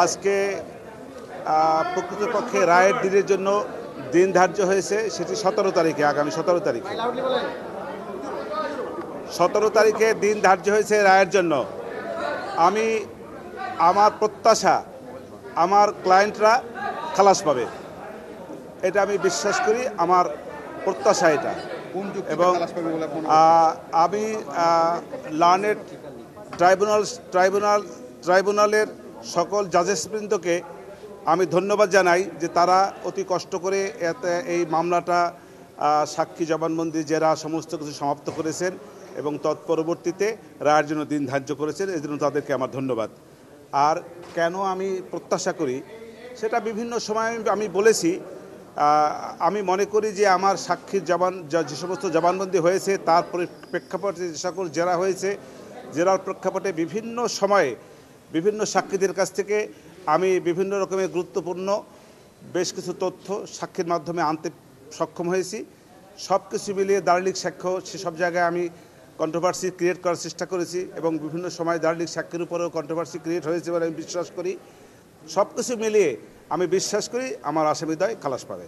আজকে প্রকৃতপক্ষে রায়ের দিনের জন্য দিন ধার্য হয়েছে, সেটি 17 তারিখে, আগামী 17 তারিখে 17 তারিখে দিন ধার্য হয়েছে রায়ের জন্য। আমার প্রত্যাশা আমার ক্লায়েন্টরা খালাস পাবে, এটা আমি বিশ্বাস করি, আমার প্রত্যাশা এটা। এবং আমি লার্নেড ট্রাইব্যুনালের সকল জাজেসবৃন্দকে আমি ধন্যবাদ জানাই যে তারা অতি কষ্ট করে এই মামলাটা সাক্ষী জবানবন্দি জেরা সমস্ত কিছু সমাপ্ত করেছেন এবং তৎপরবর্তীতে রায়ের জন্য দিন ধার্য করেছেন, এই জন্য তাদেরকে আমার ধন্যবাদ। আর কেন আমি প্রত্যাশা করি সেটা বিভিন্ন সময় আমি বলেছি। আমি মনে করি যে আমার সাক্ষীর যে সমস্ত জবানবন্দি হয়েছে তার প্রেক্ষাপটে যে সকল জেরা হয়েছে, জেরার প্রেক্ষাপটে বিভিন্ন সময়ে বিভিন্ন সাক্ষীদের কাছ থেকে আমি বিভিন্ন রকমের গুরুত্বপূর্ণ বেশ কিছু তথ্য সাক্ষীর মাধ্যমে আনতে সক্ষম হয়েছি। সব কিছু মিলিয়ে দালিলিক সাক্ষ্য সেসব জায়গায় আমি কন্ট্রোভার্সি ক্রিয়েট করার চেষ্টা করেছি এবং বিভিন্ন সময় দালিলিক সাক্ষীর উপরেও কন্ট্রোভার্সি ক্রিয়েট হয়েছে বলে আমি বিশ্বাস করি। সব কিছু মিলিয়ে আমি বিশ্বাস করি আমার আসামিদ্বয় খালাস পাবে।